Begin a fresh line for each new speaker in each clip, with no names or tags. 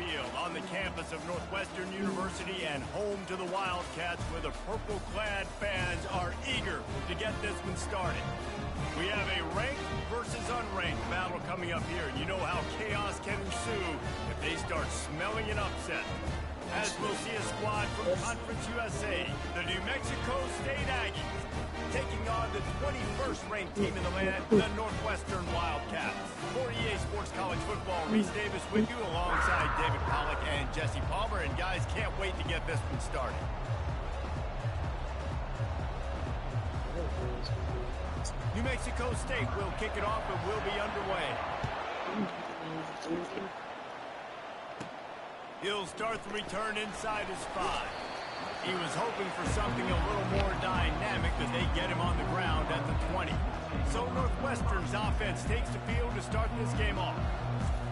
Field on the campus of Northwestern University and home to the Wildcats, where the purple-clad fans are eager to get this one started. We have a ranked versus unranked battle coming up here. You know how chaos can ensue if they start smelling an upset. As we'll see a squad from Conference USA, the New Mexico State Aggies, taking on the 21st ranked team in the land, the Northwestern Wildcats. For EA Sports College Football, Reese Davis with you alongside David Pollack and Jesse Palmer. And guys, can't wait to get this one started. New Mexico State will kick it off and will be underway. He'll start the return inside his 5. He was hoping for something a little more dynamic, but they get him on the ground at the 20. So Northwestern's offense takes the field to start this game off.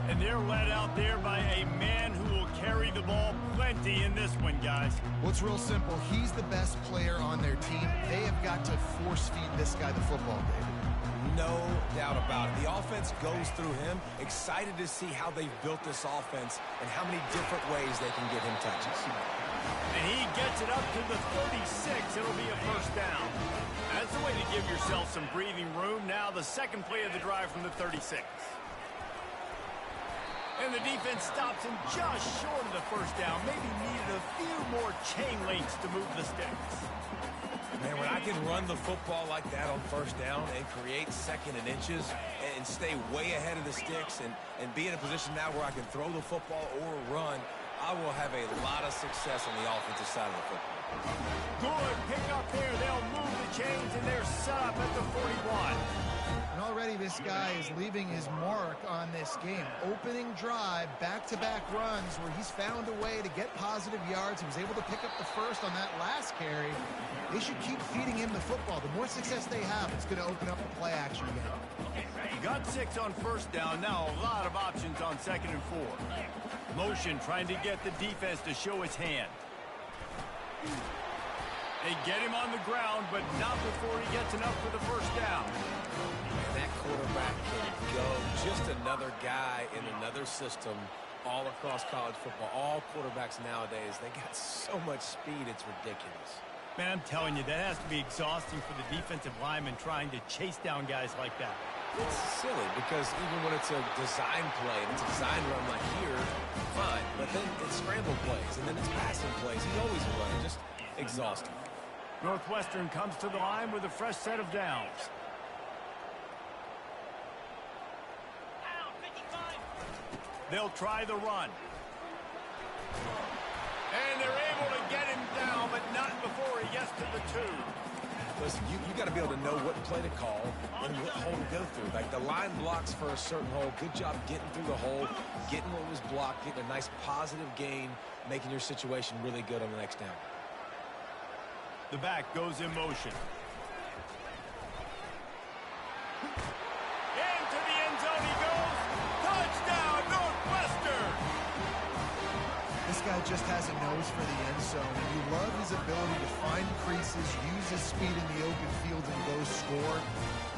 And they're led out there by a man who will carry the ball plenty in this one, guys.
Well, it's real simple. He's the best player on their team. They have got to force-feed this guy the football, David.
No doubt about it. The offense goes through him. Excited to see how they've built this offense and how many different ways they can get him touches.
And he gets it up to the 36. It'll be a first down. That's the way to give yourself some breathing room. Now the second play of the drive from the 36. And the defense stops him just short of the first down. Maybe needed a few more chain links to move the sticks.
Man, when I can run the football like that on first down and create second and inches and stay way ahead of the sticks and be in a position now where I can throw the football or run, I will have a lot of success on the offensive side of the football.
Good pick up there. They'll move the chains, and they're set up at the 41.
And already this guy is leaving his mark on this game. Opening drive, back-to-back runs where he's found a way to get positive yards. He was able to pick up the first on that last carry. They should keep feeding him the football. The more success they have, it's going to open up the play action again.
Got 6 on first down. Now a lot of options on second and 4. Motion trying to get the defense to show his hand. They get him on the ground, but not before he gets enough for the first down.
And that quarterback can go. Just another guy in another system all across college football. All quarterbacks nowadays, they got so much speed, it's ridiculous.
Man, I'm telling you, that has to be exhausting for the defensive lineman trying to chase down guys like that.
It's silly because even when it's a design play and it's a design run like here, fine. But then it's scramble plays and then it's passing plays. He's always running, just exhausting.
Northwestern comes to the line with a fresh set of downs. They'll try the run. And they're able to get him down, but not before he gets to the 2.
Listen, you got to be able to know what play to call and what hole to go through. Like the line blocks for a certain hole. Good job getting through the hole, getting what was blocked, getting a nice positive gain, making your situation really good on the next down.
The back goes in motion. Into the end zone he goes. Touchdown, Northwestern!
This guy just has a nose for the end zone, and you love his ability to find creases, use his speed in the open field, and go score.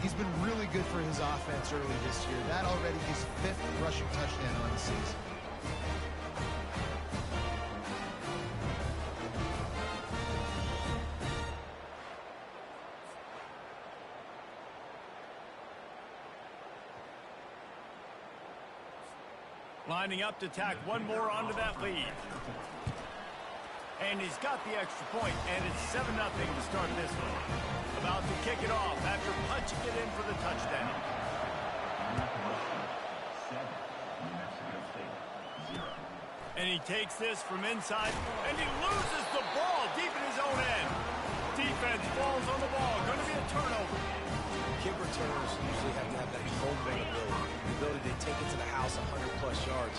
He's been really good for his offense early this year. That already his 5th rushing touchdown on the season.
Lining up to tack one more onto that lead. And he's got the extra point, and it's 7-0 to start this one. About to kick it off after punching it in for the touchdown. And he takes this from inside, and he loses the ball deep in his own end. Defense falls on the ball. Going to be a turnover.
Kick returners usually have to have that home run ability, the ability to take it to the house 100-plus yards.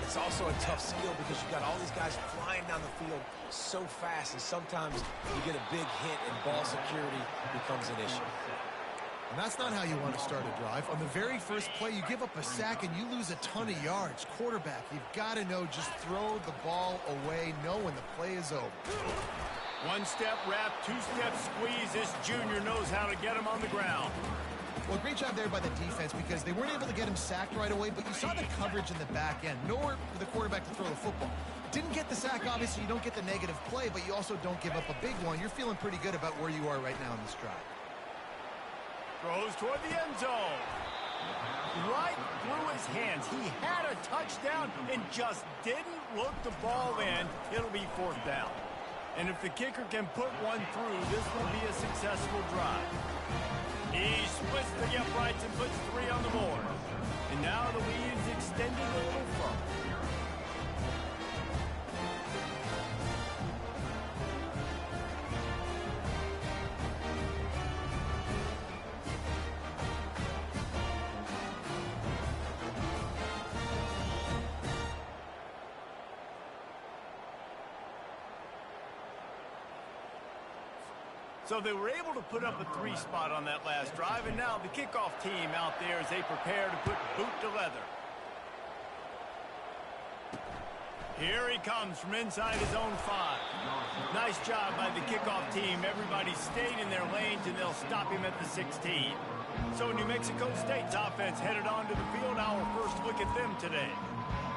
It's also a tough skill because you've got all these guys flying down the field so fast, and sometimes you get a big hit and ball security becomes an issue.
And that's not how you want to start a drive. On the very first play, you give up a sack and you lose a ton of yards. Quarterback, you've got to know, just throw the ball away, know when the play is over.
One-step wrap, two-step squeeze. This junior knows how to get him on the ground.
Well, great job there by the defense because they weren't able to get him sacked right away, but you saw the coverage in the back end. Nowhere for the quarterback to throw the football. Didn't get the sack, obviously. You don't get the negative play, but you also don't give up a big one. You're feeling pretty good about where you are right now in this drive.
Throws toward the end zone. Right through his hands. He had a touchdown and just didn't look the ball in. It'll be 4th down. And if the kicker can put one through, this will be a successful drive. He splits the uprights and puts 3 on the board. And now the lead's extended a little further. So they were able to put up a 3 spot on that last drive, and now the kickoff team out there as they prepare to put boot to leather. Here he comes from inside his own 5. Nice job by the kickoff team. Everybody stayed in their lanes, and they'll stop him at the 16. So New Mexico State's offense headed onto the field. Our first look at them today.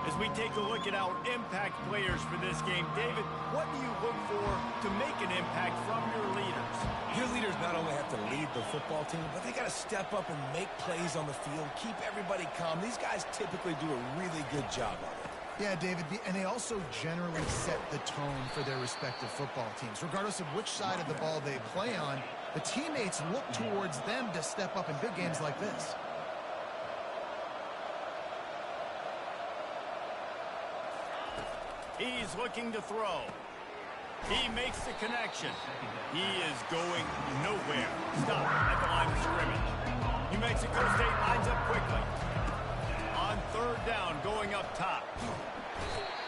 As we take a look at our impact players for this game, David, what do you look for to make an impact from your leaders?
Your leaders not only have to lead the football team, but they got to step up and make plays on the field, keep everybody calm. These guys typically do a really good job of it.
Yeah, David, and they also generally set the tone for their respective football teams. Regardless of which side of the ball they play on, the teammates look towards them to step up in big games like this.
He's looking to throw. He makes the connection. He is going nowhere. Stop at the line of scrimmage. New Mexico State lines up quickly. On 3rd down, going up top.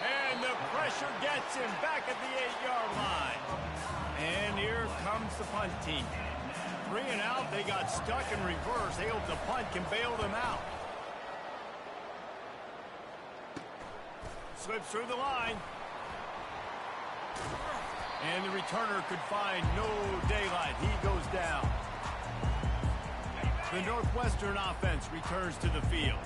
And the pressure gets him back at the 8-yard line. And here comes the punt team. 3 and out, they got stuck in reverse. They hope the punt can bail them out. Slips through the line. And the returner could find no daylight. He goes down. The Northwestern offense returns to the field.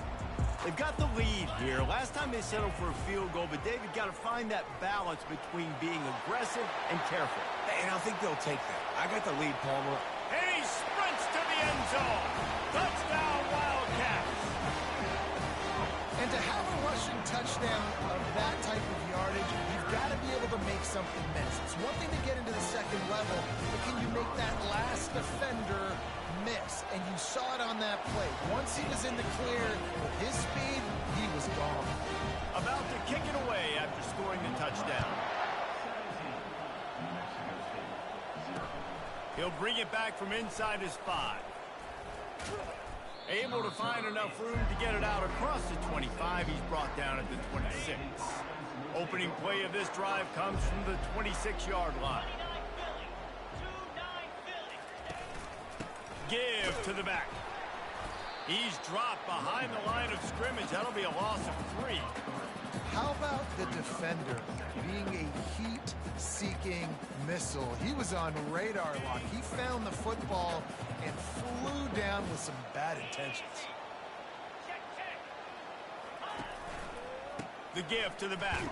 They've got the lead here. Last time they settled for a field goal, but David got to find that balance between being aggressive and careful.
And I think they'll take that. I got the lead, Palmer.
And he sprints to the end zone. Touchdown, Wildcats.
And to have a rushing touchdown of that type of yardage, you've got to be able to make something miss. It's one thing to get into the second level, but can you make that last defender miss? And you saw it on that play. Once he was in the clear with his speed, he was gone.
About to kick it away after scoring the touchdown. He'll bring it back from inside his 5. Able to find enough room to get it out across the 25. He's brought down at the 26. Opening play of this drive comes from the 26-yard line. Give to the back. He's dropped behind the line of scrimmage. That'll be a loss of 3.
How about the defender being a heat-seeking missile? He was on radar lock. He found the football and flew down with some bad intentions.
The give to the back.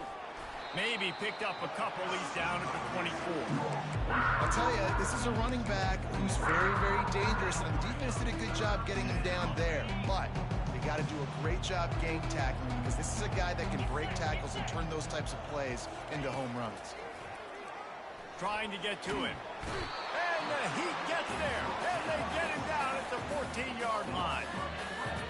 Maybe picked up a couple. He's down at the 24.
I'll tell you, this is a running back who's very, very dangerous, and the defense did a good job getting him down there. But they got to do a great job gang tackling because this is a guy that can break tackles and turn those types of plays into home runs.
Trying to get to it. And the heat gets there. And they get him down at the 14-yard line.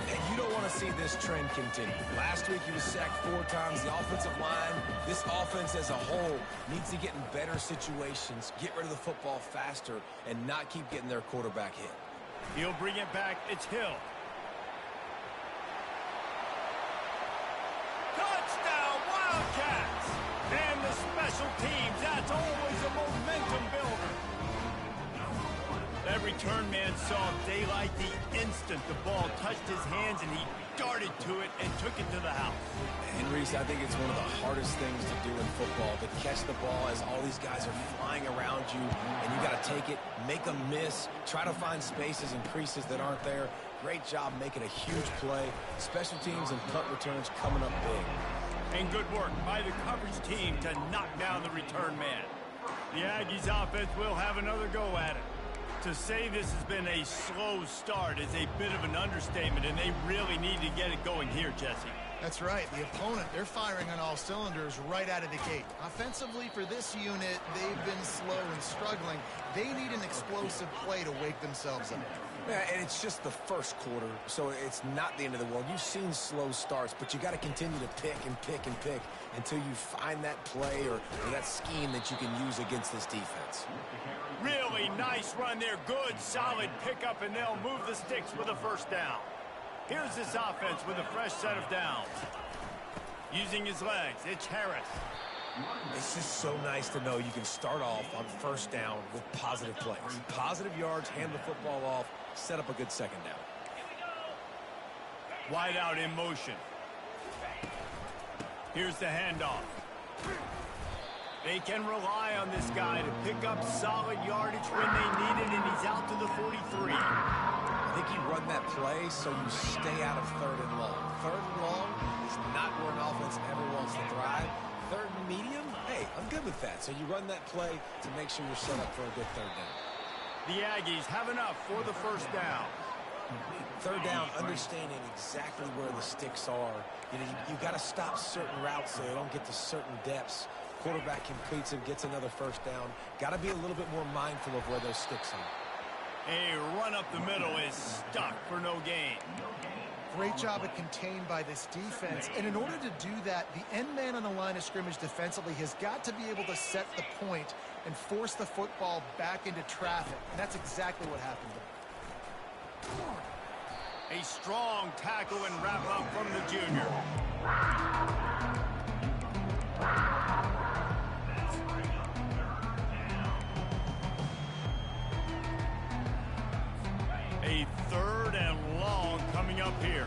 And you don't want to see this trend continue. Last week he was sacked 4 times. The offensive line, this offense as a whole, needs to get in better situations, get rid of the football faster, and not keep getting their quarterback hit.
He'll bring it back. It's Hill. Touchdown, Wildcats! And the special teams, that's always a momentum builder. That return man saw daylight the instant the ball touched his hands, and he darted to it and took it to the house.
And Reese, I think it's one of the hardest things to do in football, to catch the ball as all these guys are flying around you, and you got to take it, make them miss, try to find spaces and creases that aren't there. Great job making a huge play. Special teams and punt returns coming up big.
And good work by the coverage team to knock down the return man. The Aggies offense will have another go at it. To say this has been a slow start is a bit of an understatement, and they really need to get it going here, Jesse.
That's right. The opponent, they're firing on all cylinders right out of the gate. Offensively, for this unit, they've been slow and struggling. They need an explosive play to wake themselves up.
Yeah, and it's just the first quarter, so it's not the end of the world. You've seen slow starts, but you got to continue to pick and pick and pick until you find that play or that scheme that you can use against this defense.
Really nice run there. Good, solid pickup, and they'll move the sticks with a first down. Here's this offense with a fresh set of downs. Using his legs, it's Harris.
It's just so nice to know you can start off on first down with positive plays. Positive yards, hand the football off, set up a good second down.
Wide out in motion. Here's the handoff. They can rely on this guy to pick up solid yardage when they need it, and he's out to the 43.
I think you run that play so you stay out of third and long. Third and long is not where an offense ever wants to thrive. Third and medium, hey, I'm good with that. So you run that play to make sure you're set up for a good third down.
The Aggies have enough for the first down.
Third down, understanding exactly where the sticks are. You got to stop certain routes so they don't get to certain depths. Quarterback completes it, gets another first down. Got to be a little bit more mindful of where those sticks are.
A run up the middle is stuck for no gain.
Great job at contained by this defense. And in order to do that, the end man on the line of scrimmage defensively has got to be able to set the point and force the football back into traffic. And that's exactly what happened there.
A strong tackle and wrap up from the junior. A third and long coming up here.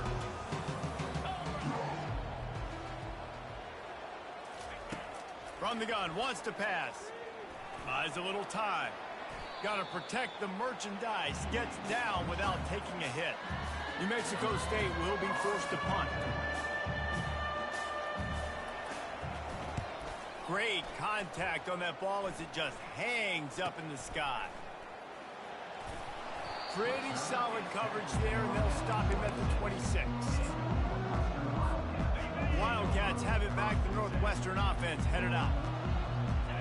From the gun, wants to pass. Buys a little time. Got to protect the merchandise. Gets down without taking a hit. New Mexico State will be forced to punt. Great contact on that ball as it just hangs up in the sky. Pretty solid coverage there, and they'll stop him at the 26. Wildcats have it back. The Northwestern offense headed out.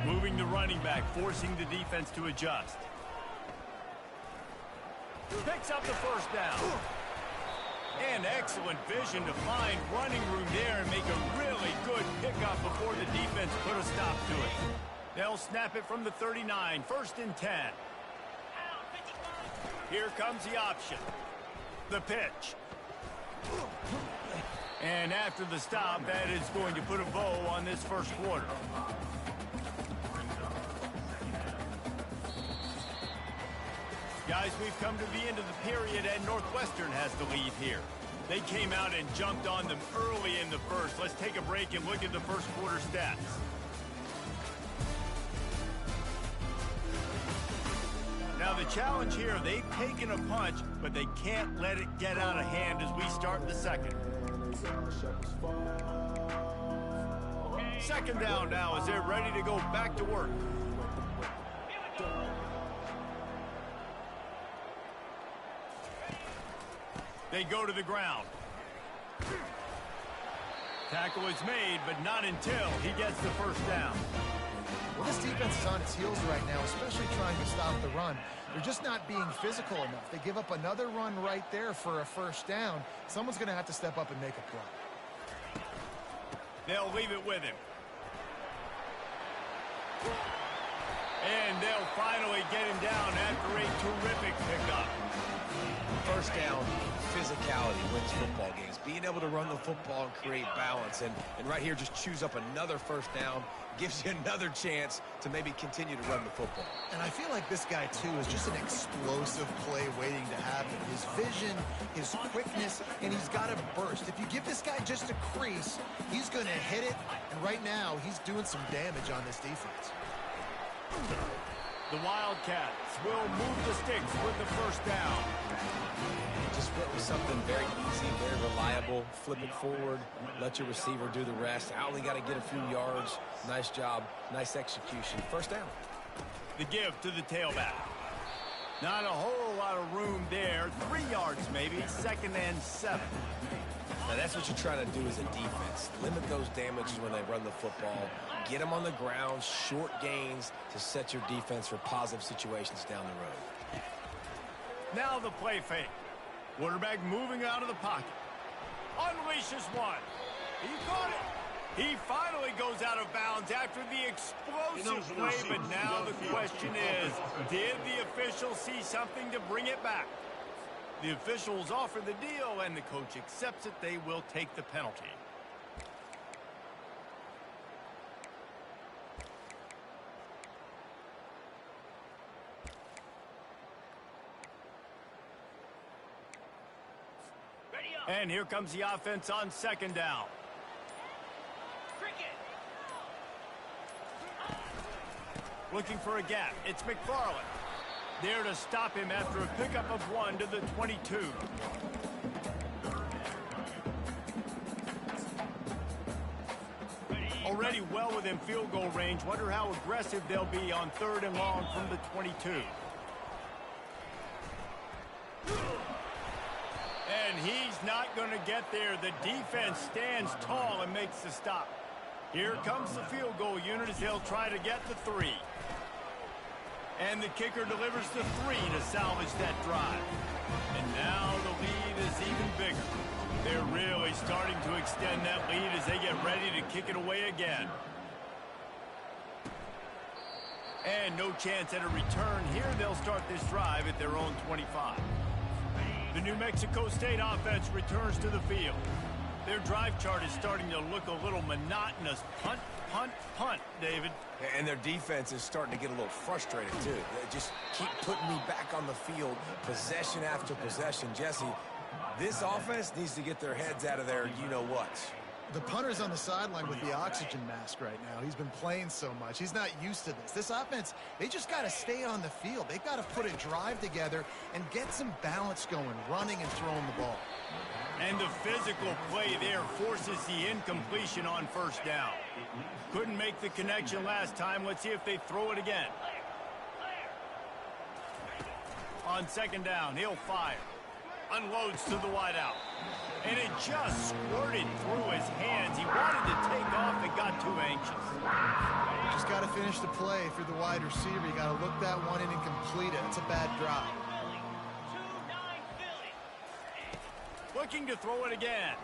Moving the running back, forcing the defense to adjust. Picks up the first down. And excellent vision to find running room there and make a really good pickup before the defense put a stop to it. They'll snap it from the 39, first and 10. Here comes the option. The pitch. And after the stop, that is going to put a bow on this first quarter. Guys, we've come to the end of the period, and Northwestern has the lead here. They came out and jumped on them early in the first. Let's take a break and look at the first quarter stats. Now the challenge here, they've taken a punch, but they can't let it get out of hand as we start the second. Second down now as they're ready to go back to work. They go to the ground. Tackle is made, but not until he gets the first down.
Well, this defense is on its heels right now, especially trying to stop the run. They're just not being physical enough. They give up another run right there for a first down. Someone's going to have to step up and make a play.
They'll leave it with him. And they'll finally get him down after a terrific pickup.
First down, physicality wins football games. Being able to run the football and create balance. And right here, just choose up another first down, gives you another chance to maybe continue to run the football.
And I feel like this guy, too, is just an explosive play waiting to happen. His vision, his quickness, and he's got a burst. If you give this guy just a crease, he's going to hit it. And right now, he's doing some damage on this defense.
The Wildcats will move the sticks with the first down.
Just went with something very easy, very reliable. Flip it forward, let your receiver do the rest. I only got to get a few yards. Nice job, nice execution. First down.
The give to the tailback. Not a whole lot of room there. 3 yards maybe, 2nd and 7.
Now that's what you're trying to do as a defense. Limit those damages when they run the football. Get them on the ground, short gains to set your defense for positive situations down the road.
Now the play fake. Quarterback moving out of the pocket. Unleashes one. He caught it. He finally goes out of bounds after the explosive play, but now the question is, did the official see something to bring it back? The officials offer the deal, and the coach accepts it. They will take the penalty. And here comes the offense on 2nd down. Looking for a gap. It's McFarland. There to stop him after a pickup of 1 to the 22. Already well within field goal range. Wonder how aggressive they'll be on 3rd and long from the 22. And he's not going to get there. The defense stands tall and makes the stop. Here comes the field goal unit as they'll try to get the 3. And the kicker delivers the 3 to salvage that drive. And now the lead is even bigger. They're really starting to extend that lead as they get ready to kick it away again. And no chance at a return here. They'll start this drive at their own 25. The New Mexico State offense returns to the field. Their drive chart is starting to look a little monotonous. Punt, punt, punt, David.
And their defense is starting to get a little frustrated, too. They just keep putting me back on the field, possession after possession. Jesse, this offense needs to get their heads out of there, you-know-what.
The punter's on the sideline with the oxygen mask right now. He's been playing so much. He's not used to this. This offense, they just got to stay on the field. They've got to put a drive together and get some balance going, running and throwing the ball.
And the physical play there forces the incompletion on 1st down. Couldn't make the connection last time. Let's see if they throw it again. On 2nd down, he'll fire. Unloads to the wideout. And it just squirted through his hands. He wanted to take off and got too anxious.
Just got to finish the play for the wide receiver. You got to look that one in and complete it. It's a bad drop.
Looking to throw it again.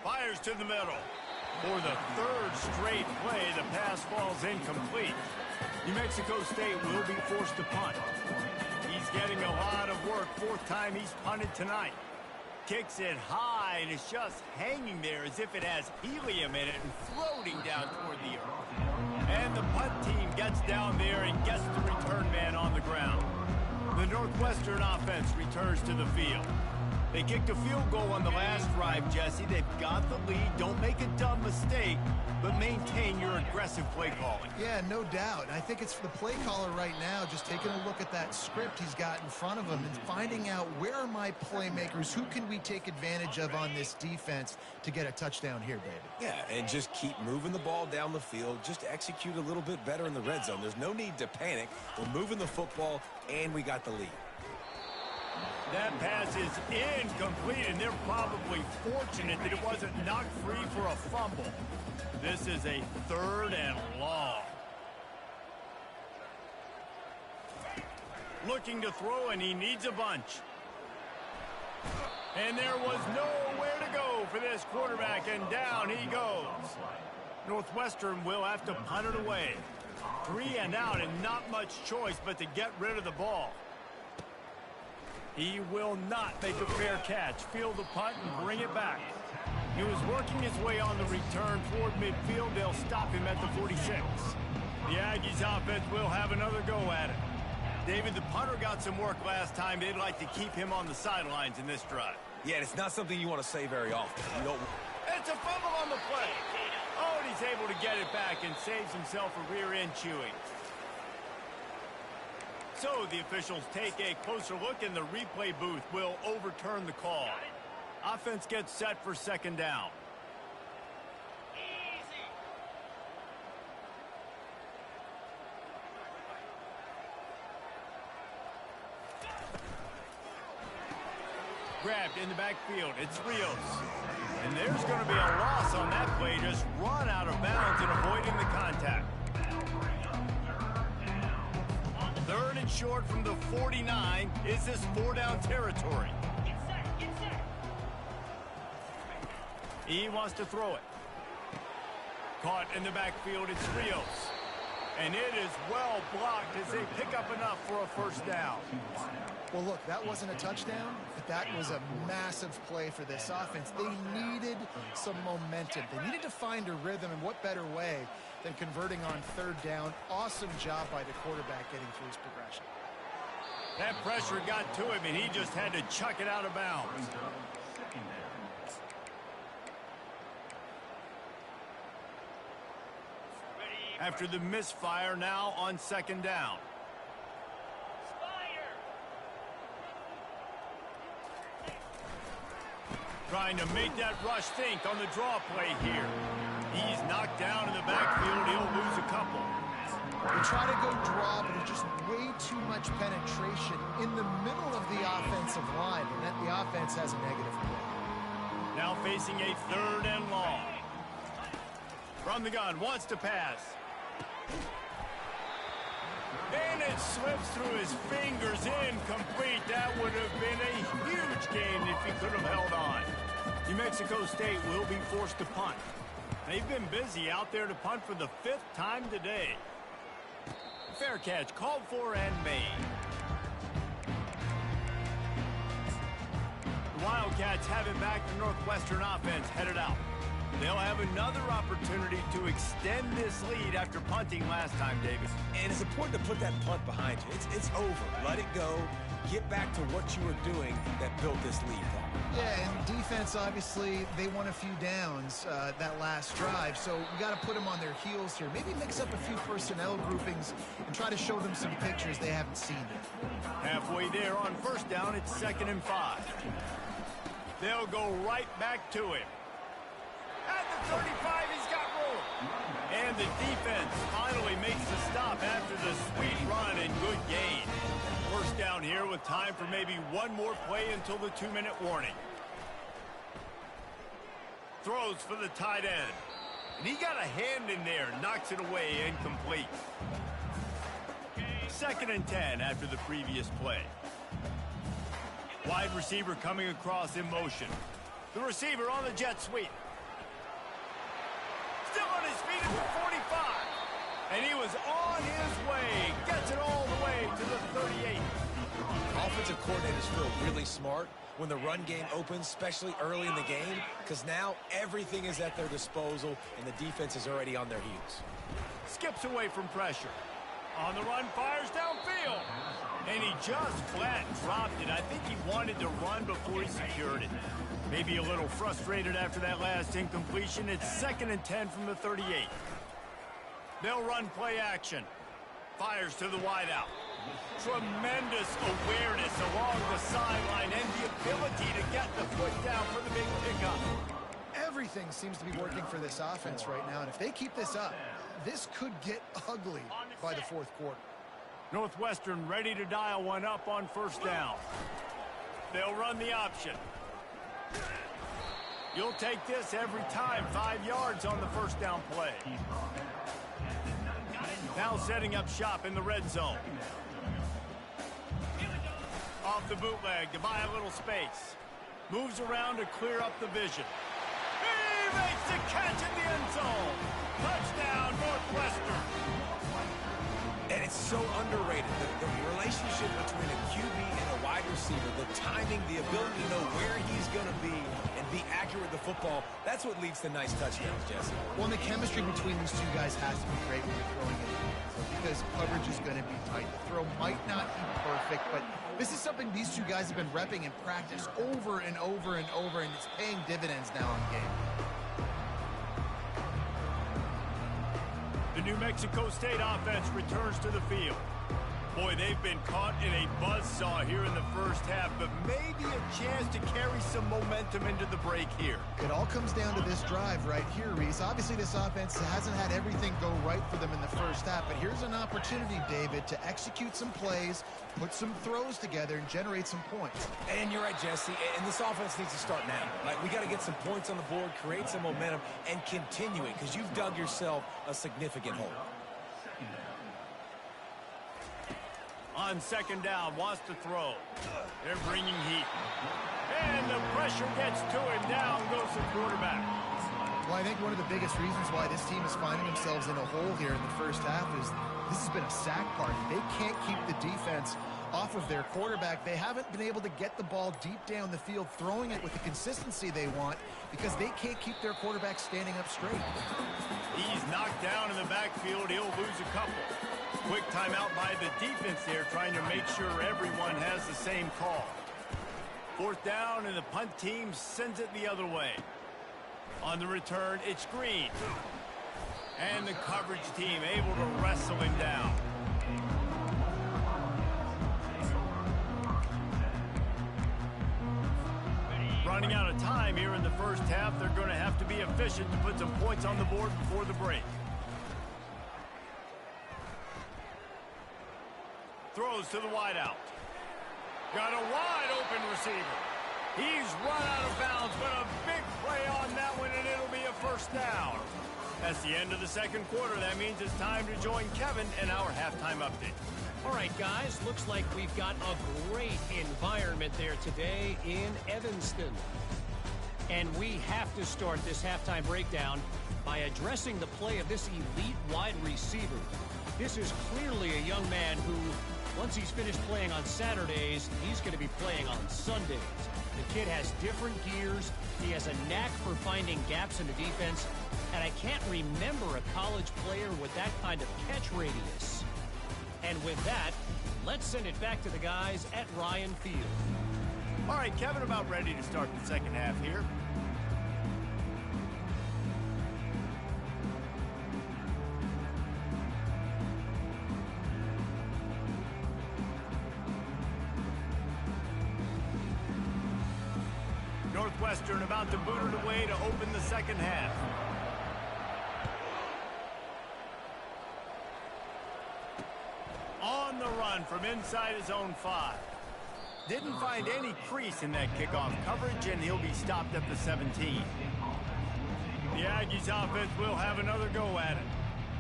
Fires to the middle. For the 3rd straight play, the pass falls incomplete. New Mexico State will be forced to punt. He's getting a lot of work. 4th time he's punted tonight. Kicks it high, and it's just hanging there as if it has helium in it and floating down toward the earth. And the punt team gets down there and gets the return man on the ground. The Northwestern offense returns to the field. They kicked a field goal on the last drive, Jesse. They've got the lead. Don't make a dumb mistake, but maintain your aggressive play calling.
Yeah, no doubt. I think it's for the play caller right now, just taking a look at that script he's got in front of him and finding out where are my playmakers, who can we take advantage of on this defense to get a touchdown here, David.
Yeah, and just keep moving the ball down the field. Just execute a little bit better in the red zone. There's no need to panic. We're moving the football, and we got the lead.
That pass is incomplete, and they're probably fortunate that it wasn't knocked free for a fumble. This is a 3rd and long. Looking to throw, and he needs a bunch. And there was nowhere to go for this quarterback, and down he goes. Northwestern will have to punt it away. 3 and out, and not much choice but to get rid of the ball. He will not make a fair catch. Field the punt and bring it back. He was working his way on the return toward midfield. They'll stop him at the 46. The Aggies offense will have another go at it. David, the punter got some work last time. They'd like to keep him on the sidelines in this drive.
Yeah, and it's not something you want to say very often. You don't...
It's a fumble on the play. Oh, and he's able to get it back and saves himself a rear end chewing. So the officials take a closer look, and the replay booth will overturn the call. Offense gets set for second down. Grabbed in the backfield. It's Rios. And there's going to be a loss on that play. Just run out of bounds and avoiding the contact. Third and short from the 49. Is this 4-down territory? He wants to throw it. Caught in the backfield. It's Rios. And it is well blocked as they pick up enough for a first down.
Well, look, that wasn't a touchdown, but that was a massive play for this offense. They needed some momentum. They needed to find a rhythm, and what better way than converting on third down. Awesome job by the quarterback getting through his progression.
That pressure got to him, and he just had to chuck it out of bounds. After the misfire, now on second down. Trying to make that rush think on the draw play here. He's knocked down in the backfield. He'll lose a couple.
They try to go draw, but there's just way too much penetration in the middle of the offensive line, and that the offense has a negative play.
Now facing a third and long. From the gun, wants to pass. And it slips through his fingers, incomplete. That would have been a huge gain if he could have held on. New Mexico State will be forced to punt. They've been busy out there to punt for the 5th time today. Fair catch called for and made. The Wildcats have it back. The Northwestern offense headed out. They'll have another opportunity to extend this lead after punting last time, Davis.
And it's important to put that punt behind you. It's over. Let it go. Get back to what you were doing that built this lead.
Yeah, and defense, obviously, they won a few downs that last drive, so we got to put them on their heels here. Maybe mix up a few personnel groupings and try to show them some pictures they haven't seen yet.
Halfway there on first down, it's 2nd and 5. They'll go right back to him. At the 35, he's got room. And the defense finally makes the stop after the sweet run and good gain. First down here with time for maybe one more play until the 2-minute warning. Throws for the tight end. And he got a hand in there, knocks it away, incomplete. 2nd and 10 after the previous play. Wide receiver coming across in motion. The receiver on the jet sweep. Still on his feet at the 45. And he was on his way. Gets it all the way to the 38.
Offensive coordinators feel really smart when the run game opens, especially early in the game, because now everything is at their disposal and the defense is already on their heels.
Skips away from pressure. On the run, fires downfield. And he just flat dropped it. I think he wanted to run before he secured it. Maybe a little frustrated after that last incompletion. It's 2nd and 10 from the 38. They'll run play action. Fires to the wideout. Tremendous awareness along the sideline and the ability to get the foot down for the big pickup.
Everything seems to be working for this offense right now, and if they keep this up, this could get ugly by the 4th quarter.
Northwestern ready to dial one up on first down. They'll run the option. You'll take this every time. 5 yards on the first down play. Now setting up shop in the red zone. Off the bootleg to buy a little space. Moves around to clear up the vision. He makes the catch in the end zone. Touchdown, Northwestern.
And it's so underrated. The relationship between a QB and a wide receiver, the timing, the ability to know where he's going to be and be accurate with the football, that's what leads to nice touchdowns, Jesse.
Well, and the chemistry between these two guys has to be great when you're throwing it because coverage is going to be tight. The throw might not be perfect, but this is something these two guys have been repping in practice over and over and over, and it's paying dividends now in game.
The New Mexico State offense returns to the field. Boy, they've been caught in a buzzsaw here in the first half, but maybe a chance to carry some momentum into the break here.
It all comes down to this drive right here, Reese. Obviously, this offense hasn't had everything go right for them in the first half, but here's an opportunity, David, to execute some plays, put some throws together, and generate some points.
And you're right, Jesse, and this offense needs to start now. Like, we got to get some points on the board, create some momentum, and continue it, because you've dug yourself a significant hole.
On second down, wants to throw. They're bringing heat. And the pressure gets to him. Down goes the quarterback.
Well, I think one of the biggest reasons why this team is finding themselves in a hole here in the first half is this has been a sack party. They can't keep the defense off of their quarterback. They haven't been able to get the ball deep down the field, throwing it with the consistency they want because they can't keep their quarterback standing up straight.
He's knocked down in the backfield. He'll lose a couple. Quick timeout by the defense there, trying to make sure everyone has the same call. Fourth down, and the punt team sends it the other way. On the return, it's Green. And the coverage team able to wrestle him down. Running out of time here in the first half, they're going to have to be efficient to put some points on the board before the break. Throws to the wideout. Got a wide open receiver. He's run out of bounds, but a big play on that one, and it'll be a first down. That's the end of the second quarter. That means it's time to join Kevin in our halftime update.
All right, guys, looks like we've got a great environment there today in Evanston. And we have to start this halftime breakdown by addressing the play of this elite wide receiver. This is clearly a young man who, once he's finished playing on Saturdays, he's going to be playing on Sundays. The kid has different gears. He has a knack for finding gaps in the defense. And I can't remember a college player with that kind of catch radius. And with that, let's send it back to the guys at Ryan Field.
All right, Kevin, about ready to start the second half here. Northwestern about to boot it away to open the second half. On the run from inside his own 5. Didn't find any crease in that kickoff coverage, and he'll be stopped at the 17. The Aggies offense will have another go at it.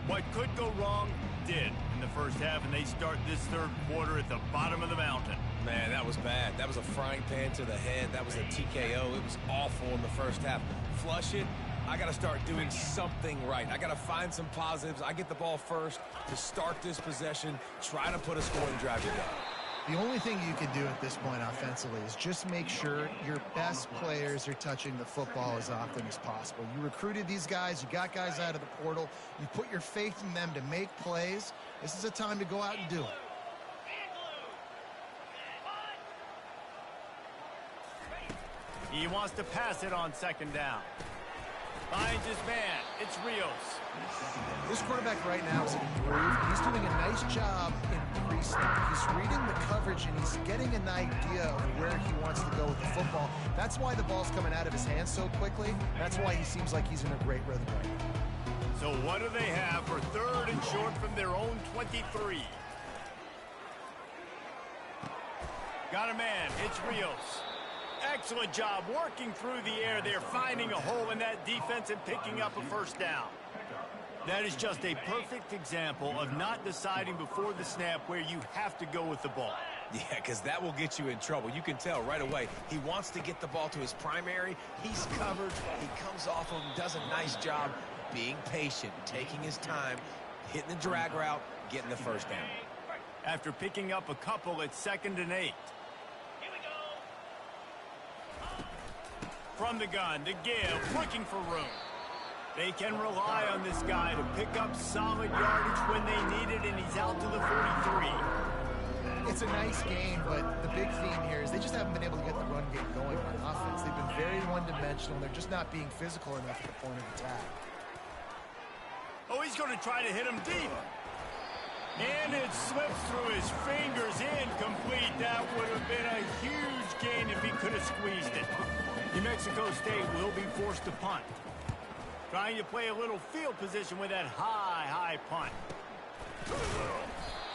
What could go wrong did in the first half, and they start this third quarter at the bottom of the mountain.
Man, that was bad. That was a frying pan to the head. That was a TKO. It was awful in the first half. Flush it. I got to start doing something right. I got to find some positives. I get the ball first to start this possession, try to put a scoring drive together.
The only thing you can do at this point offensively is just make sure your best players are touching the football as often as possible. You recruited these guys. You got guys out of the portal. You put your faith in them to make plays. This is a time to go out and do it.
He wants to pass it on second down. Finds his man. It's Rios.
This quarterback right now is in a groove. He's doing a nice job in pre-snap. He's reading the coverage, and he's getting an idea of where he wants to go with the football. That's why the ball's coming out of his hands so quickly. That's why he seems like he's in a great rhythm right now.
So what do they have for third and short from their own 23? Got a man. It's Rios. Excellent job working through the air there, finding a hole in that defense and picking up a first down. That is just a perfect example of not deciding before the snap where you have to go with the ball.
Yeah, because that will get you in trouble. You can tell right away. He wants to get the ball to his primary. He's covered. He comes off of him, does a nice job being patient, taking his time. hitting the drag route, getting the first down.
After picking up a couple, it's 2nd and 8. From the gun to give, looking for room. They can rely on this guy to pick up solid yardage when they need it, and he's out to the 43.
It's a nice game, but the big theme here is they just haven't been able to get the run game going on offense. They've been very one-dimensional. They're just not being physical enough at the point of attack.
Oh, he's going to try to hit him deep. And it slips through his fingers, incomplete. That would have been a huge gain if he could have squeezed it. New Mexico State will be forced to punt. Trying to play a little field position with that high punt.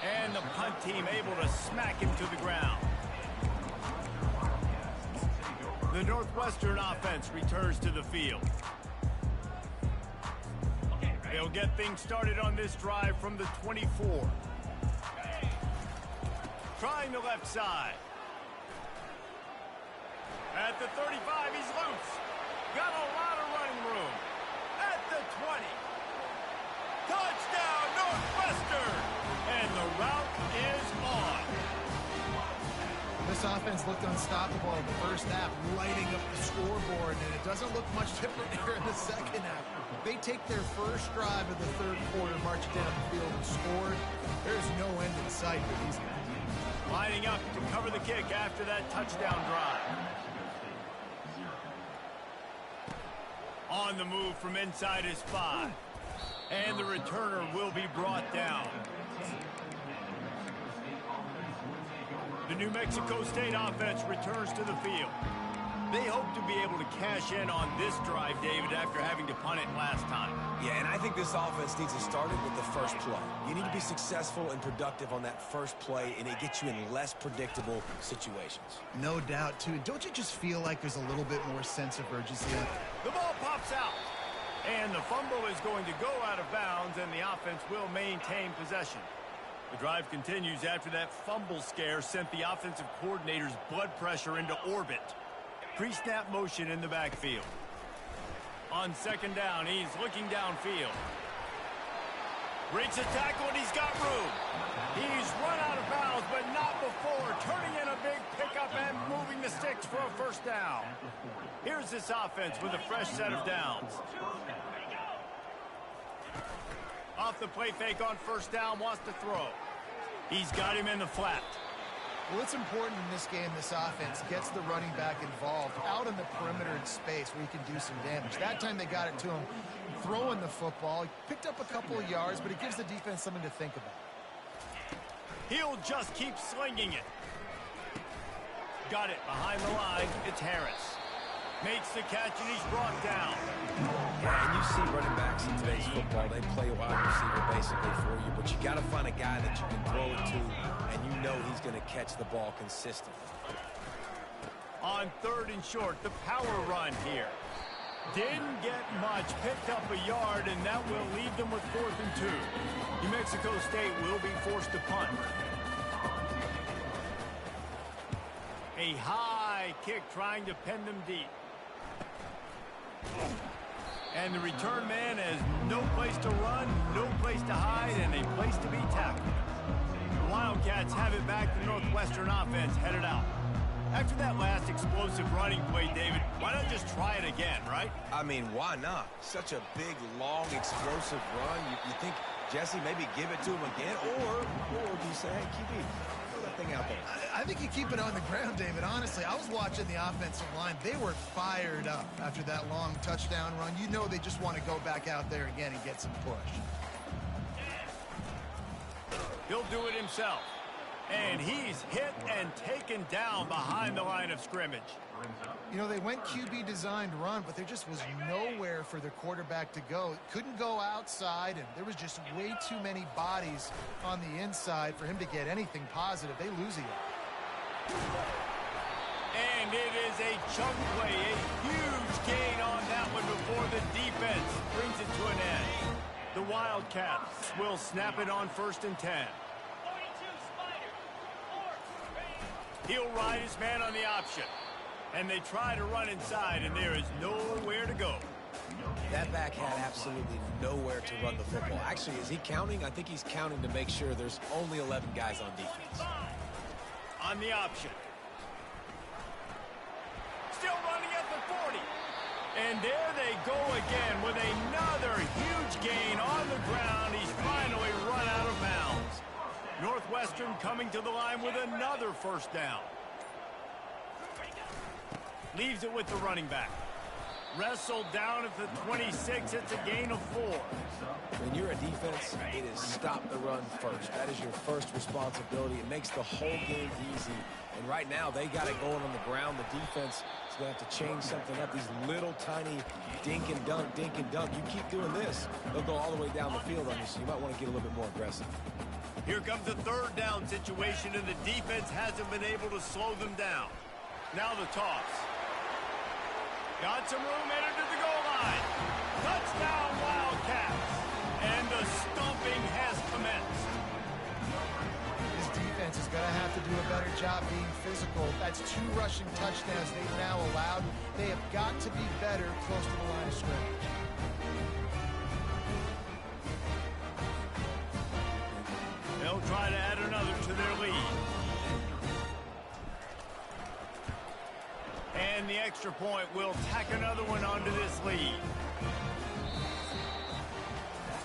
And the punt team able to smack him to the ground. The Northwestern offense returns to the field. They'll get things started on this drive from the 24. Trying the left side. At the 35, he's loose. Got a lot of running room. At the 20. Touchdown, Northwestern! And the route is on.
This offense looked unstoppable in the first half, lighting up the scoreboard, and it doesn't look much different here in the second half. They take their first drive of the third quarter, march down the field, and score. There's no end in sight for these guys.
Lining up to cover the kick after that touchdown drive. On the move from inside his 5. And the returner will be brought down. The New Mexico State offense returns to the field. They hope to be able to cash in on this drive, David, after having to punt it last time.
Yeah, and I think this offense needs to start it with the first play. You need to be successful and productive on that first play, and it gets you in less predictable situations.
No doubt, too. Don't you just feel like there's a little bit more sense of urgency?
The ball pops out. And the fumble is going to go out of bounds, and the offense will maintain possession. The drive continues after that fumble scare sent the offensive coordinator's blood pressure into orbit. Pre-snap motion in the backfield. On 2nd down, he's looking downfield. Breaks a tackle, and he's got room. He's run out of bounds, but not before. Turning in a big pickup and moving the sticks for a first down. Here's this offense with a fresh set of downs. Off the play fake on first down, wants to throw. He's got him in the flat.
Well, it's important in this game, this offense gets the running back involved out in the perimeter in space where he can do some damage. That time they got it to him throwing the football. He picked up a couple of yards, but it gives the defense something to think about.
He'll just keep slinging it. Got it behind the line. It's Harris. Makes the catch, and he's brought down.
Yeah, and you see running backs in today's football, they play a wide receiver basically for you, but you got to find a guy that you can throw it to, and you know he's going to catch the ball consistently.
On 3rd and short, the power run here. Didn't get much, picked up a yard, and that will leave them with 4th and 2. New Mexico State will be forced to punt. A high kick trying to pin them deep. And the return man has no place to run, no place to hide, and a place to be tackled. The Wildcats have it back. The Northwestern offense headed out. After that last explosive running play, David, why not just try it again, right?
I mean, why not? Such a big, long, explosive run. You think, Jesse, maybe give it to him again? Or do you say, hey, QB, throw that thing out there?
I think you keep it on the ground, David. Honestly, I was watching the offensive line. They were fired up after that long touchdown run. You know they just want to go back out there again and get some push.
He'll do it himself. And he's hit and taken down behind the line of scrimmage.
You know, they went QB designed run, but there just was nowhere for the quarterback to go. Couldn't go outside, and there was just way too many bodies on the inside for him to get anything positive. They lose it.
And it is a chunk play, a huge gain on that one before the defense brings it to an end. The Wildcats will snap it on 1st and 10. He'll ride his man on the option. And they try to run inside, and there is nowhere to go.
That back had absolutely nowhere to run the football. Actually, is he counting? I think he's counting to make sure there's only 11 guys on defense.
On the option. Still running at the 40. And there they go again with another huge gain on the ground. He's finally run out of bounds. Northwestern coming to the line with another first down. Leaves it with the running back. Wrestled down at the 26. It's a gain of 4.
When you're a defense, it is stop the run first. That is your first responsibility. It makes the whole game easy. And right now, they got it going on the ground. The defense is going to have to change something up. These little tiny dink and dunk, dink and dunk. You keep doing this, they'll go all the way down the field on you, so you might want to get a little bit more aggressive.
Here comes a third down situation, and the defense hasn't been able to slow them down. Now the toss. Got some room, entered to the goal line. Touchdown, Wildcats. And the stomping has commenced.
This defense is going to have to do a better job being physical. That's 2 rushing touchdowns they've now allowed. They have got to be better close to the line of scrimmage.
They'll try to add another to their lead. And the extra point will tack another one onto this lead.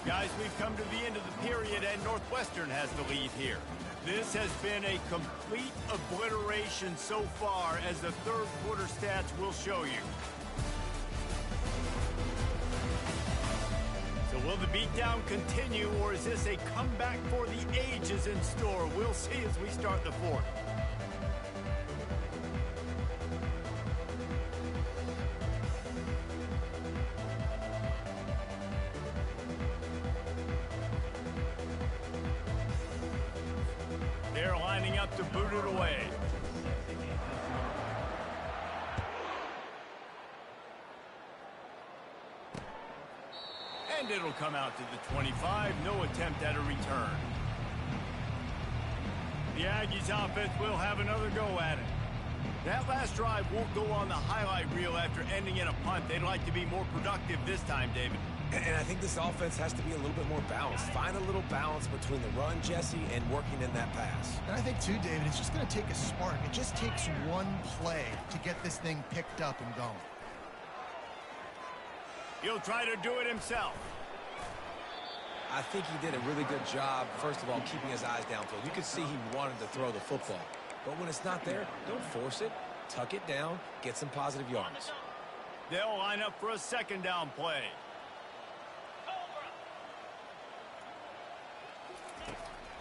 Guys, we've come to the end of the period, and Northwestern has the lead here. This has been a complete obliteration so far, as the third quarter stats will show you. So will the beatdown continue, or is this a comeback for the ages in store? We'll see as we start the fourth. They're lining up to boot it away. And it'll come out to the 25. No attempt at a return. The Aggies offense will have another go at it. That last drive won't go on the highlight reel after ending in a punt. They'd like to be more productive this time, David.
And I think this offense has to be a little bit more balanced. Find a little balance between the run, Jesse, and working in that pass.
And I think, too, David, it's just going to take a spark. It just takes one play to get this thing picked up and going.
He'll try to do it himself.
I think he did a really good job, first of all, keeping his eyes downfield. You could see he wanted to throw the football. But when it's not there, don't force it. Tuck it down. Get some positive yards.
They'll line up for a second down play.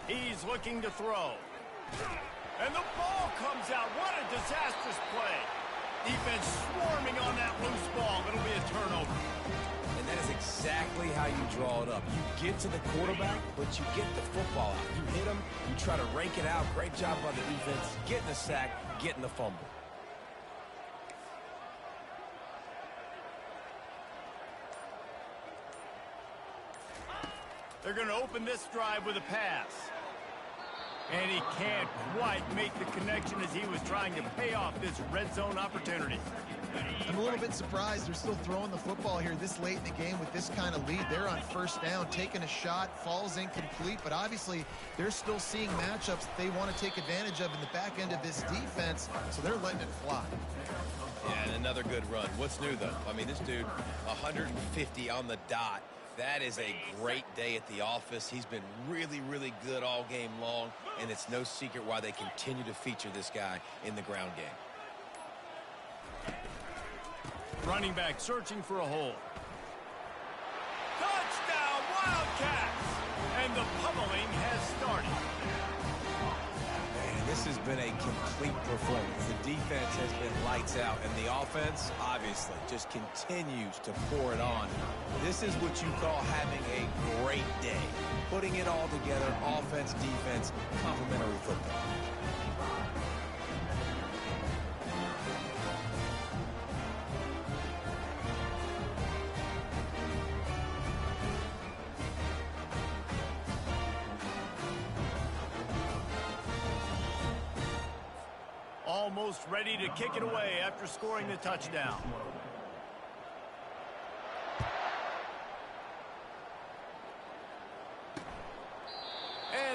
He's looking to throw. And the ball comes out. What a disastrous play. Defense swarming on that loose ball. It'll be a turnover.
And that is exactly how you draw it up. You get to the quarterback, but you get the football out. You hit him, you try to rake it out. Great job by the defense. Getting the sack, getting the fumble.
They're going to open this drive with a pass. And he can't quite make the connection as he was trying to pay off this red zone opportunity.
I'm a little bit surprised they're still throwing the football here this late in the game with this kind of lead. They're on first down, taking a shot, falls incomplete, but obviously they're still seeing matchups that they want to take advantage of in the back end of this defense, so they're letting it fly.
Yeah, and another good run. What's new, though? I mean, this dude, 150 on the dot. That is a great day at the office. He's been really, really good all game long, and it's no secret why they continue to feature this guy in the ground game.
Running back searching for a hole. Touchdown, Wildcats! And the pummeling has started.
Man, this has been a complete performance. The defense has been lights out, and the offense, obviously, just continues to pour it on. This is what you call having a great day. Putting it all together, offense, defense, complementary football.
Almost ready to kick it away after scoring the touchdown.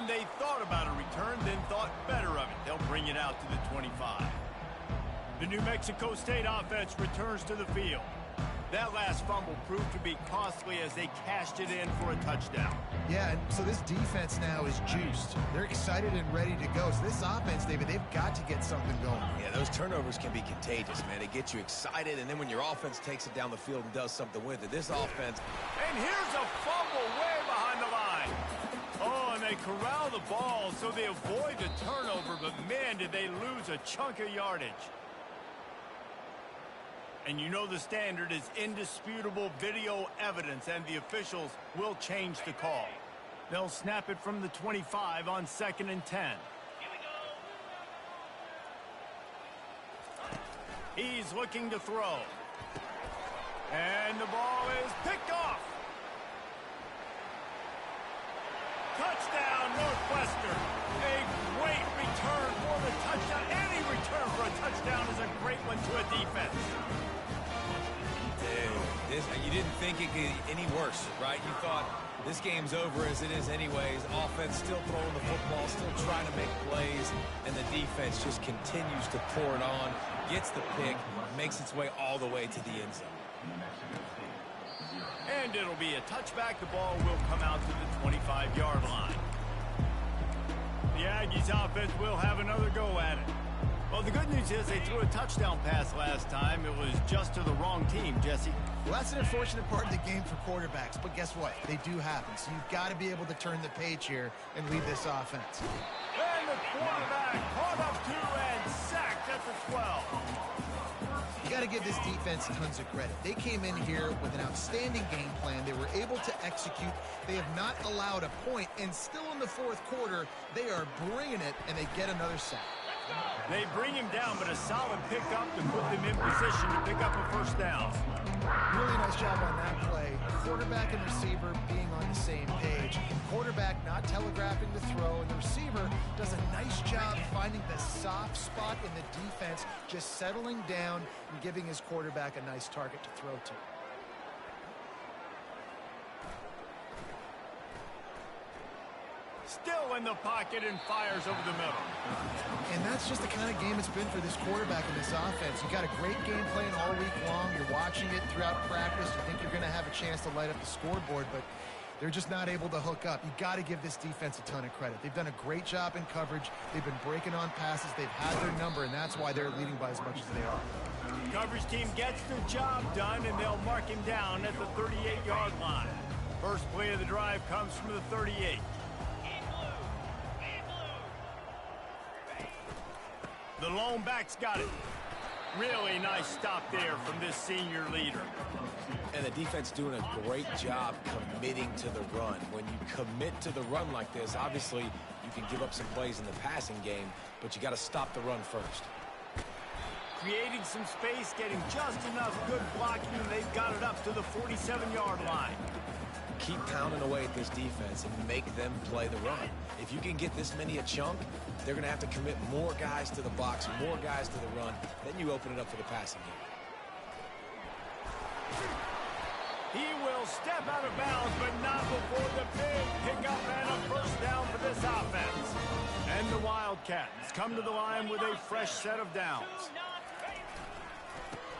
And they thought about a return, then thought better of it. They'll bring it out to the 25. The New Mexico State offense returns to the field. That last fumble proved to be costly as they cashed it in for a touchdown.
Yeah, and so this defense now is juiced. They're excited and ready to go. So this offense, David, they've got to get something going.
Yeah, those turnovers can be contagious, man. They get you excited, and then when your offense takes it down the field and does something with it, this offense...
And here's a fumble way behind the line. Oh, and they corral the ball so they avoid the turnover, but man, did they lose a chunk of yardage. And you know the standard is indisputable video evidence, and the officials will change the call. They'll snap it from the 25 on 2nd and 10. He's looking to throw. And the ball is picked off. Touchdown, Northwestern. A great return for the touchdown. Any return for a touchdown is a great one to a defense.
Dude, you didn't think it could get any worse, right? You thought this game's over as it is anyways. Offense still throwing the football, still trying to make plays, and the defense just continues to pour it on, gets the pick, makes its way all the way to the end zone.
And it'll be a touchback. The ball will come out to the 25-yard line. The Aggies offense will have another go at it. Well, the good news is they threw a touchdown pass last time. It was just to the wrong team, Jesse.
Well, that's an unfortunate part of the game for quarterbacks, but guess what? They do happen, so you've got to be able to turn the page here and lead this offense.
And the quarterback caught up to and sacked at the 12.
You got to give this defense tons of credit. They came in here with an outstanding game plan. They were able to execute. They have not allowed a point, and still in the fourth quarter, they are bringing it, and they get another sack.
They bring him down, but a solid pickup to put them in position to pick up a first down.
Really nice job on that play. Quarterback and receiver being on the same page. Quarterback not telegraphing the throw, and the receiver does a nice job finding the soft spot in the defense, just settling down and giving his quarterback a nice target to throw to.
Still in the pocket and fires over the middle.
And that's just the kind of game it's been for this quarterback and this offense. You got a great game plan all week long. You're watching it throughout practice. You think you're going to have a chance to light up the scoreboard, but they're just not able to hook up. You got to give this defense a ton of credit. They've done a great job in coverage. They've been breaking on passes. They've had their number, and that's why they're leading by as much as they are.
Coverage team gets the job done, and they'll mark him down at the 38-yard line. First play of the drive comes from the 38. The lone back's got it. Really nice stop there from this senior leader.
And the defense doing a great job committing to the run. When you commit to the run like this, obviously you can give up some plays in the passing game, but you got to stop the run first.
Creating some space, getting just enough good blocking, and they've got it up to the 47-yard line.
Keep pounding away at this defense and make them play the run. If you can get this many a chunk, they're going to have to commit more guys to the box, more guys to the run. Then you open it up for the passing game.
He will step out of bounds, but not before the big pickup and a first down for this offense. And the Wildcats come to the line with a fresh set of downs.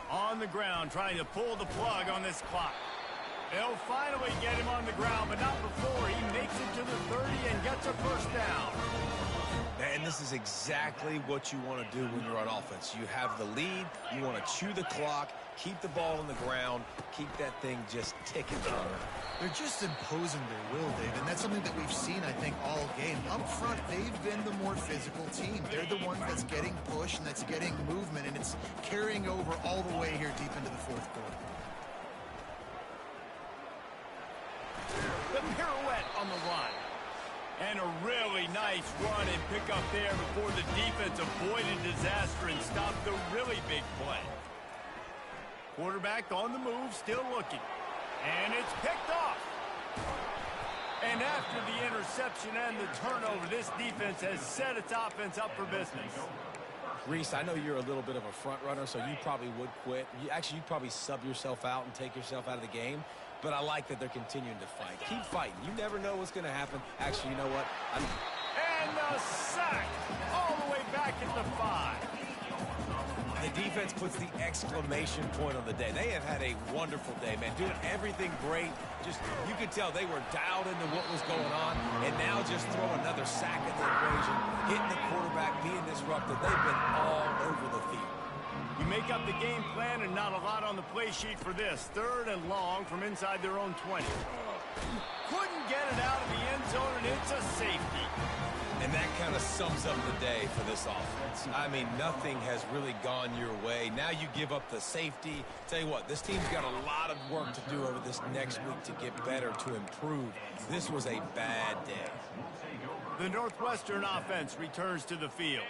On the ground, trying to pull the plug on this clock. They'll finally get him on the ground, but not before he makes it to the 30 and gets a first down.
And this is exactly what you want to do when you're on offense. You have the lead, you want to chew the clock, keep the ball on the ground, keep that thing just ticking.
They're just imposing their will, Dave, and that's something that we've seen, I think, all game. Up front, they've been the more physical team. They're the one that's getting pushed and that's getting movement, and it's carrying over all the way here deep into the fourth quarter.
The pirouette on the run. And a really nice run and pick up there before the defense avoided disaster and stopped the really big play. Quarterback on the move, still looking. And it's picked off. And after the interception and the turnover, this defense has set its offense up for business.
Reese, I know you're a little bit of a front runner, so you probably would quit. You'd probably sub yourself out and take yourself out of the game. but I like that they're continuing to fight. Keep fighting. You never know what's going to happen. Actually, you know what?
And the sack all the way back at the 5.
The defense puts the exclamation point on the day. They have had a wonderful day, man. Doing everything great. Just, you could tell they were dialed into what was going on. And now just throw another sack at the equation. Hitting the quarterback, being disrupted. They've been all over the field.
You make up the game plan and not a lot on the play sheet for this. 3rd and long from inside their own 20. Couldn't get it out of the end zone, and it's a safety.
And that kind of sums up the day for this offense. I mean, nothing has really gone your way. Now you give up the safety. Tell you what, this team's got a lot of work to do over this next week to get better, to improve. This was a bad day.
The Northwestern offense returns to the field.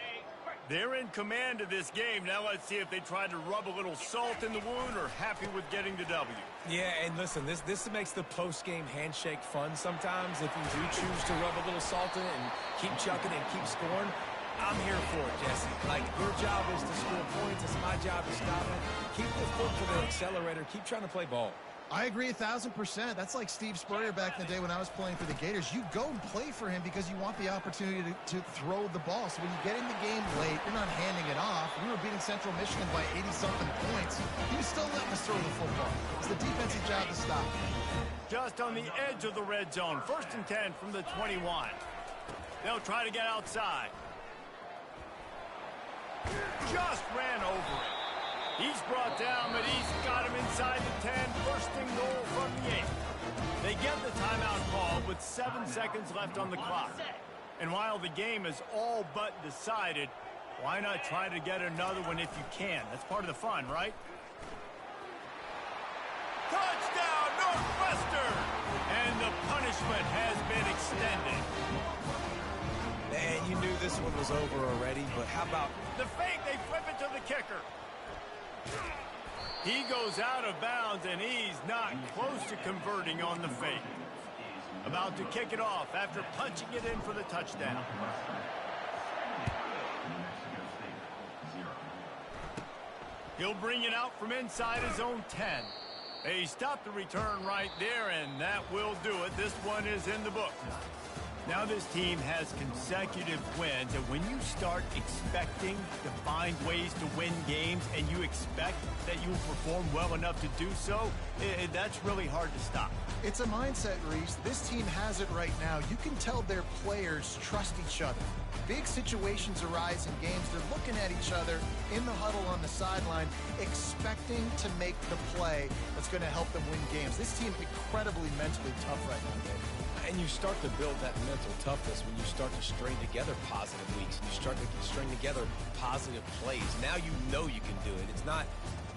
They're in command of this game. Now let's see if they try to rub a little salt in the wound or happy with getting the W.
Yeah, and listen, this makes the post-game handshake fun sometimes. If you do choose to rub a little salt in it and keep chucking and keep scoring, I'm here for it, Jesse. Like, your job is to score points. It's my job to stop it. Keep the foot to the accelerator. Keep trying to play ball.
I agree 1,000%. That's like Steve Spurrier back in the day when I was playing for the Gators. You go and play for him because you want the opportunity to throw the ball. So when you get in the game late, you're not handing it off. We were beating Central Michigan by 80-something points. He was still letting us throw the football. It's the defensive job to stop.
Just on the edge of the red zone. 1st and 10 from the 21. They'll try to get outside. Just ran over it. He's brought down, but he's got him inside the 10. 1st and goal from the 8. They get the timeout call with 7 seconds left on the clock. And while the game is all but decided, why not try to get another one if you can? That's part of the fun, right? Touchdown, Northwestern! And the punishment has been extended.
Man, you knew this one was over already, but how about...
The fake, they flip it to the kicker. He goes out of bounds, and he's not close to converting on the fake. About to kick it off after punching it in for the touchdown. He'll bring it out from inside his own 10. They stopped the return right there, and that will do it. This one is in the book. Now this team has consecutive wins, and when you start expecting to find ways to win games and you expect that you will perform well enough to do so, that's really hard to stop.
It's a mindset, Reese. This team has it right now. You can tell their players trust each other. Big situations arise in games. They're looking at each other in the huddle on the sideline, expecting to make the play that's going to help them win games. This team incredibly mentally tough right now, Dave.
And you start to build that mental toughness when you start to string together positive weeks. You start to string together positive plays. Now you know you can do it. It's not,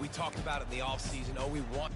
we talked about it in the offseason, oh, we want...